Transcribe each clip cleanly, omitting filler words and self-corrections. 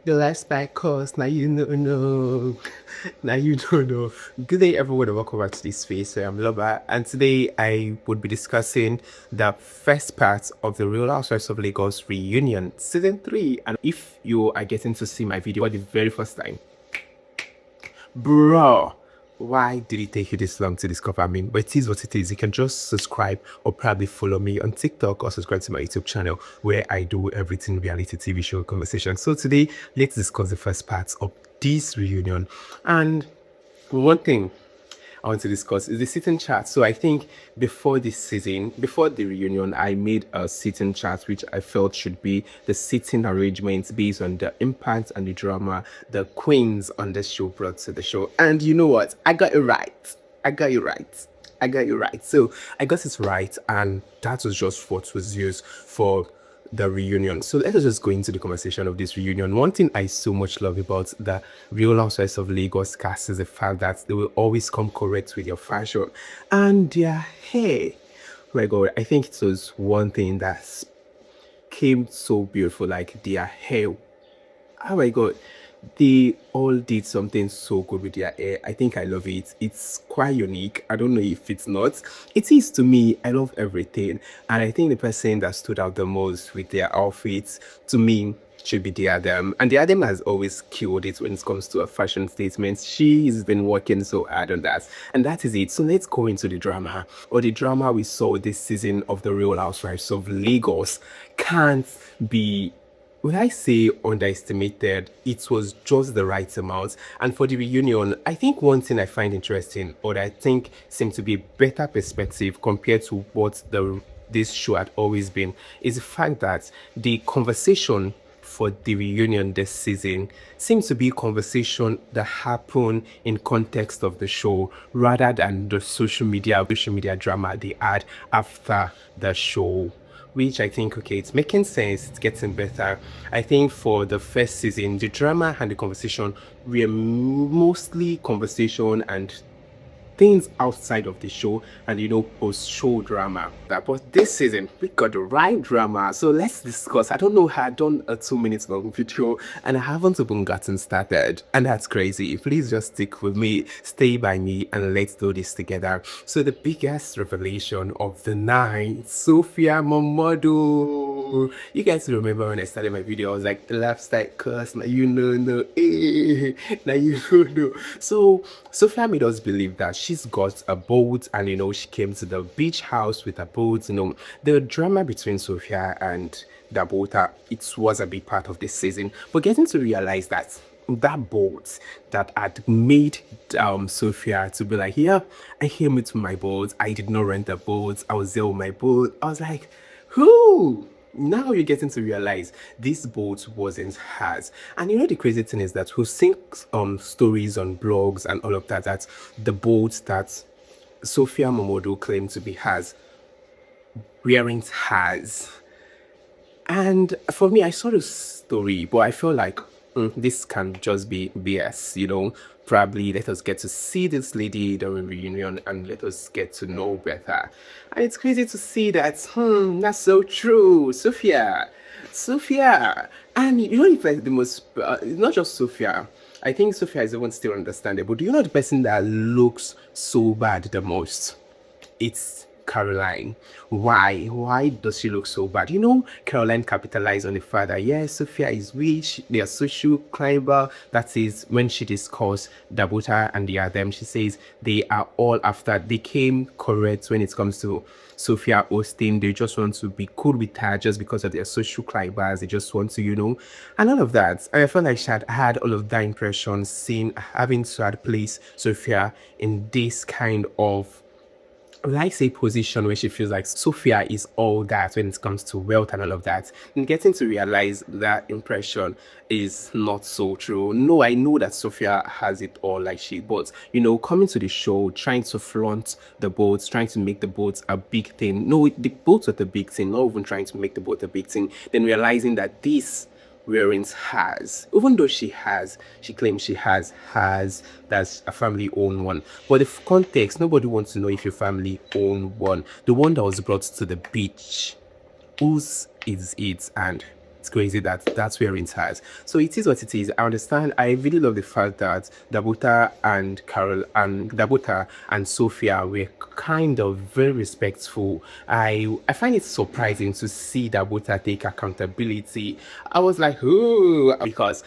The last back course, now you know, no. Now you don't know. Good day, everyone, and welcome back to this space. So I'm Loba, and today I would be discussing the first part of the Real Housewives of Lagos reunion, season 3. And if you are getting to see my video for the very first time, bro, why did it take you this long to discover me? But it is what it is. You can just subscribe or probably follow me on TikTok or subscribe to my YouTube channel where I do everything reality TV show conversation. So today, let's discuss the first part of this reunion. And one thing I want to discuss is the season chart. So I think before this season, before the reunion, I made a season chart which I felt should be the seating arrangements based on the impact and the drama the queens on the show brought to the show. And you know what? I got it right. I got it right. I got you right. So I got it right, and that was just what was used for the reunion. So let us just go into the conversation of this reunion. One thing I so much love about the Real Housewives of Lagos cast is the fact that they will always come correct with your fashion and their hair. Oh my God, I think it was one thing that came so beautiful, like their hair. Oh my God, they all did something so good with their hair. I think I love it. It's quite unique. I don't know if it's not. It is to me. I love everything. And I think the person that stood out the most with their outfits to me should be Diadem. And Diadem has always killed it when it comes to a fashion statement. She's been working so hard on that. And that is it. So let's go into the drama. Or the drama we saw this season of the Real Housewives of Lagos can't be, when I say underestimated, it was just the right amount. And for the reunion, I think one thing I find interesting, or that I think seems to be a better perspective compared to what this show had always been, is the fact that the conversation for the reunion this season seems to be a conversation that happened in context of the show rather than the social media drama they had after the show, which I think, okay, it's making sense, it's getting better. I think for the first season, the drama and the conversation were mostly conversation and things outside of the show and post-show drama. But this season we got the right drama, so let's discuss. I don't know how I've done a 2 minutes long video and I haven't even gotten started, and that's crazy. Please just stick with me, stay by me, and let's do this together. So the biggest revelation of the night, Sophia Momodu. You guys remember when I started my video, I was like, the lifestyle curse, now you know, no, now you know. So Sophia made us believe that she's got a boat, and she came to the beach house with a boat. The drama between Sophia and Dabota, it was a big part of this season, but getting to realize that that boat that had made Sophia to be like, yeah, I came with my boat, I did not rent a boat, I was there with my boat. I was like, who? Now you're getting to realize this boat wasn't hers. And the crazy thing is that we've seen stories on blogs and all of that, that the boat that Sophia Momodu claimed to be hers weren't hers. And for me, I saw the story, but I feel like this can just be BS, Probably let us get to see this lady during reunion and let us get to know better. And it's crazy to see that, that's so true. Sophia. And it's like the most, not just Sophia. I think Sophia is even still understandable. Do you know the person that looks so bad the most? It's Carolyna. Why does she look so bad? Carolyna capitalized on the fact that yes, Sophia is rich, they are social climber. That is when she discussed Dabota and Diiadem. She says they are all after, they came correct when it comes to Sophia hosting. They just want to be cool with her just because of their social climbers. They just want to, and all of that. And I felt like she had all of that impression, having to place Sophia in this kind of, I say, position where she feels like Sophia is all that when it comes to wealth and all of that, and getting to realize that impression is not so true. No, I know that Sophia has it all, but coming to the show, trying to flaunt the boats, trying to make the boats a big thing. No, the boats are the big thing, not even trying to make the boat a big thing, then realizing that this wearing has, even though she claims she has that's a family owned one, but the context, nobody wants to know if your family owned one. The one that was brought to the beach, whose is it? And it's crazy that that's where it has. So it is what it is. I understand. I really love the fact that Dabota and Sophia were kind of very respectful. I find it surprising to see Dabota take accountability. I was like, oh, because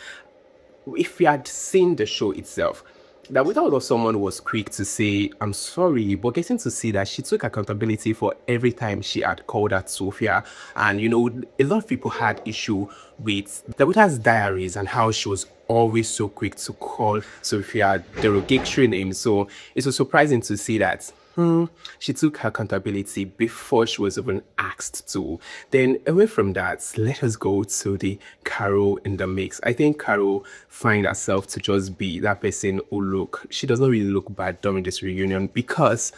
if we had seen the show itself, that without someone was quick to say, I'm sorry, but getting to see that she took accountability for every time she had called out Sophia. And, a lot of people had issue with Dabota's diaries and how she was always so quick to call Sophia derogatory names. So it was surprising to see that she took accountability before she was even asked to. Then away from that, let us go to the Caro in the mix. I think Caro find herself to just be that person she does not really look bad during this reunion, because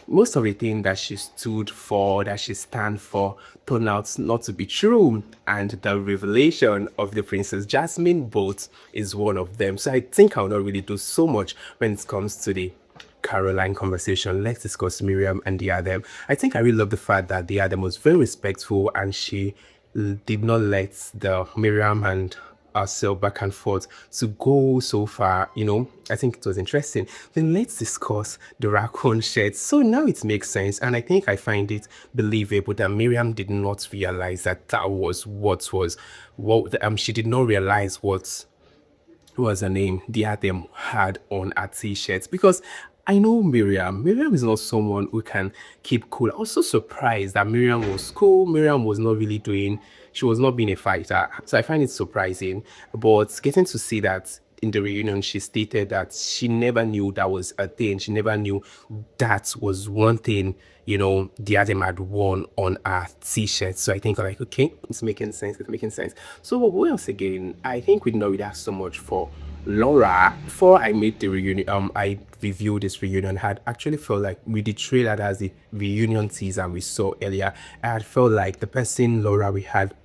most of the things that she stood for, that she stand for, turned out not to be true. And the revelation of the Princess Jasmine boat is one of them. So I think I'll not really do so much when it comes to the Caroline conversation. Let's discuss Mariam and Diiadem. I think I really love the fact that Diiadem was very respectful and she did not let the Mariam and herself back and forth to go so far. I think it was interesting. Then let's discuss the raccoon shed. So now it makes sense, and I think I find it believable that Mariam did not realize that was what she did not realize what was her name, Diadem had on her t-shirts, because I know Miriam. Miriam is not someone who can keep cool. I was so surprised that Miriam was cool. Miriam was not really she was not being a fighter. So I find it surprising. But getting to see that in the reunion, she stated that she never knew that was a thing. She never knew that was one thing, Diadem had worn on her t-shirt. So I think like, okay, it's making sense. It's making sense. So what else again? I think we know that so much for Laura. Before I made the reunion, I reviewed this reunion, had actually felt like with the trailer as the reunion teaser we saw earlier, I had felt like the person Laura we had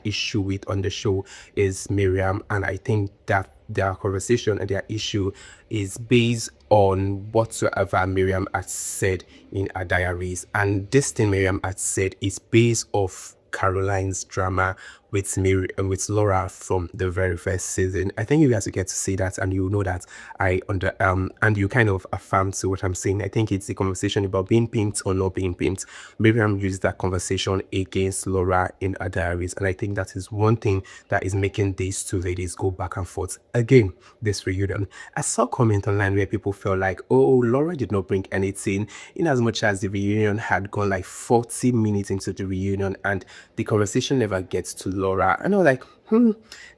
issue with on the show is Mariam, and I think that their conversation and their issue is based on whatsoever Mariam had said in her diaries, and this thing Mariam had said is based off Caroline's drama with Laura from the very first season. I think you guys will get to see that, and you know that and you kind of affirm to what I'm saying. I think it's a conversation about being pimped or not being pimped. Miriam used that conversation against Laura in her diaries, and I think that is one thing that is making these two ladies go back and forth again this reunion. I saw comment online where people felt like, oh, Laura did not bring anything, in as much as the reunion had gone like 40 minutes into the reunion and the conversation never gets to Laura. And I was like,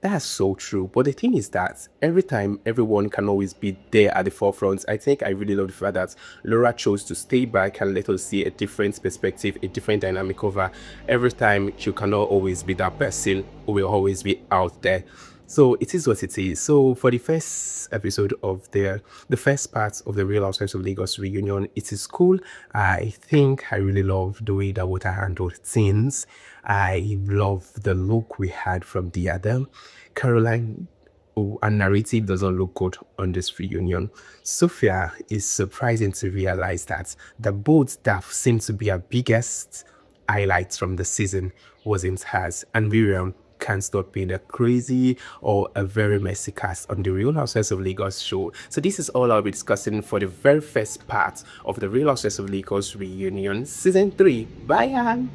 that's so true. But the thing is that every time, everyone can always be there at the forefront. I think I really love the fact that Laura chose to stay back and let us see a different perspective, a different dynamic of her. Every time, you cannot always be that person who will always be out there. So it is what it is. So for the first episode of the first part of the Real Housewives of Lagos reunion, it is cool. I think I really love the way that Water handled things. I love the look we had from Diiadem. Caroline, and narrative doesn't look good on this reunion. Sophia is surprising to realize that the both that seemed to be her biggest highlights from the season wasn't hers, and Mariam can't stop being a crazy or a very messy cast on the Real Housewives of Lagos show. So this is all I'll be discussing for the very first part of the Real Housewives of Lagos reunion season 3. Bye, Anne.